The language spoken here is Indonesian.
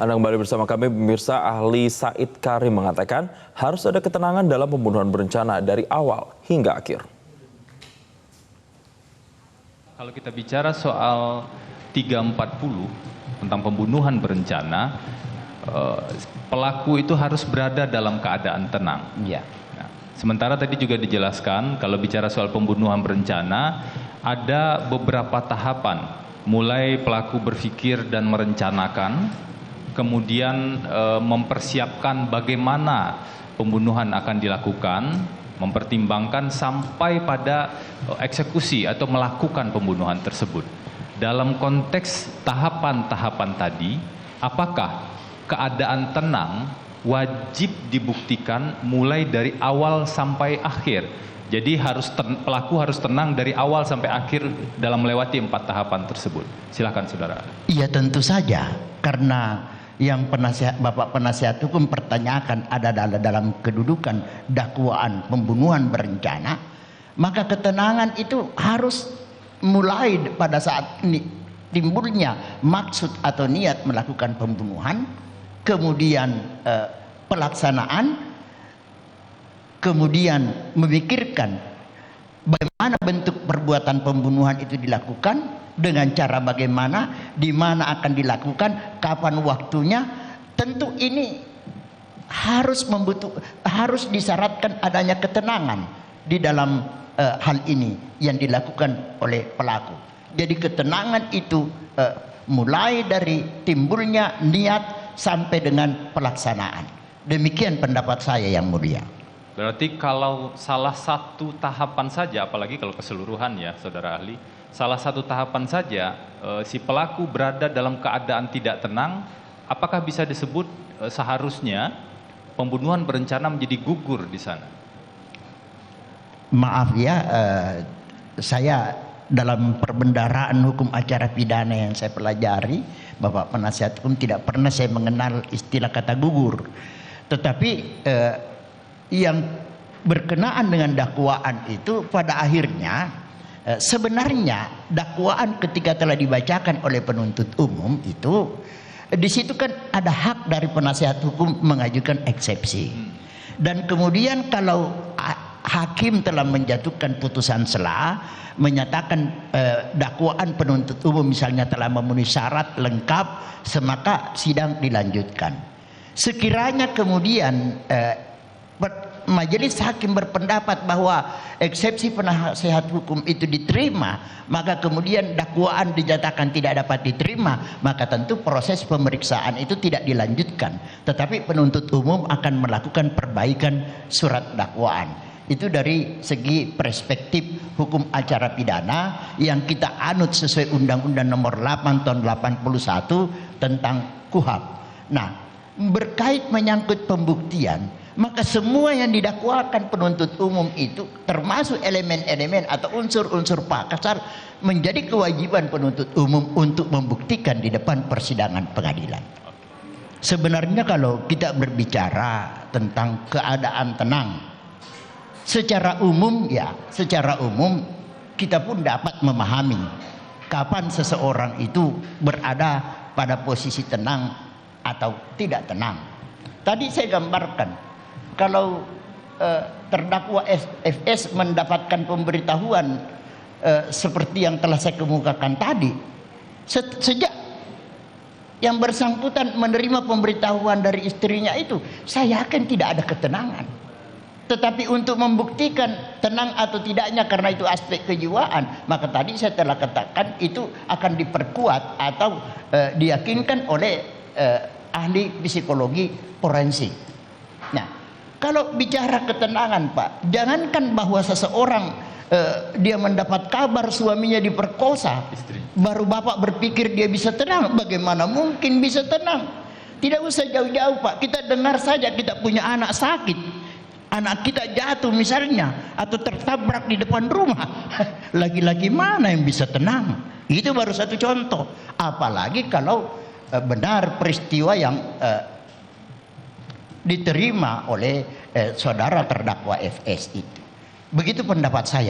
Anda kembali bersama kami, pemirsa. Ahli Said Karim mengatakan harus ada ketenangan dalam pembunuhan berencana dari awal hingga akhir. Kalau kita bicara soal 340 tentang pembunuhan berencana, pelaku itu harus berada dalam keadaan tenang. Ya. Nah, sementara tadi juga dijelaskan kalau bicara soal pembunuhan berencana ada beberapa tahapan, mulai pelaku berpikir dan merencanakan, kemudian mempersiapkan bagaimana pembunuhan akan dilakukan, mempertimbangkan sampai pada eksekusi atau melakukan pembunuhan tersebut. Dalam konteks tahapan-tahapan tadi, apakah keadaan tenang wajib dibuktikan mulai dari awal sampai akhir? Jadi pelaku harus tenang dari awal sampai akhir dalam melewati 4 tahapan tersebut. Silakan saudara. Iya, tentu saja, karena yang Bapak penasihat hukum pertanyakan ada dalam kedudukan dakwaan pembunuhan berencana, maka ketenangan itu harus mulai pada saat timbulnya maksud atau niat melakukan pembunuhan, kemudian pelaksanaan, kemudian memikirkan bagaimana bentuk perbuatan pembunuhan itu dilakukan, dengan cara bagaimana, di mana akan dilakukan, kapan waktunya. Tentu ini harus disyaratkan adanya ketenangan di dalam hal ini yang dilakukan oleh pelaku. Jadi ketenangan itu mulai dari timbulnya niat sampai dengan pelaksanaan. Demikian pendapat saya, yang mulia. Berarti kalau salah satu tahapan saja, apalagi kalau keseluruhan ya saudara ahli, salah satu tahapan saja si pelaku berada dalam keadaan tidak tenang, apakah bisa disebut seharusnya pembunuhan berencana menjadi gugur di sana? Maaf ya, saya dalam perbendaharaan hukum acara pidana yang saya pelajari, Bapak penasihat hukum, tidak pernah saya mengenal istilah kata gugur. Tetapi yang berkenaan dengan dakwaan itu pada akhirnya sebenarnya dakwaan ketika telah dibacakan oleh penuntut umum itu, di situ kan ada hak dari penasihat hukum mengajukan eksepsi. Dan kemudian kalau hakim telah menjatuhkan putusan sela, menyatakan dakwaan penuntut umum misalnya telah memenuhi syarat lengkap, semaka sidang dilanjutkan. Sekiranya kemudian majelis hakim berpendapat bahwa eksepsi penasihat hukum itu diterima, maka kemudian dakwaan dinyatakan tidak dapat diterima, maka tentu proses pemeriksaan itu tidak dilanjutkan, tetapi penuntut umum akan melakukan perbaikan surat dakwaan. Itu dari segi perspektif hukum acara pidana yang kita anut sesuai Undang-Undang Nomor 8 Tahun 81 tentang KUHP. Nah, berkait menyangkut pembuktian, maka semua yang didakwakan penuntut umum itu termasuk elemen-elemen atau unsur-unsur pasal menjadi kewajiban penuntut umum untuk membuktikan di depan persidangan pengadilan. Sebenarnya kalau kita berbicara tentang keadaan tenang, secara umum kita pun dapat memahami kapan seseorang itu berada pada posisi tenang atau tidak tenang. Tadi saya gambarkan, kalau terdakwa FS mendapatkan pemberitahuan seperti yang telah saya kemukakan tadi, sejak yang bersangkutan menerima pemberitahuan dari istrinya itu, saya yakin tidak ada ketenangan. Tetapi untuk membuktikan tenang atau tidaknya, karena itu aspek kejiwaan, maka tadi saya telah katakan itu akan diperkuat atau diyakinkan oleh ahli psikologi forensik. Nah, kalau bicara ketenangan, Pak, jangankan bahwa seseorang dia mendapat kabar suaminya diperkosa, baru Bapak berpikir dia bisa tenang. Bagaimana mungkin bisa tenang? Tidak usah jauh-jauh, Pak. Kita dengar saja, kita punya anak sakit, anak kita jatuh misalnya, atau tertabrak di depan rumah. Lagi-lagi mana yang bisa tenang? Itu baru satu contoh. Apalagi kalau benar peristiwa yang diterima oleh saudara terdakwa FS itu. Begitu pendapat saya.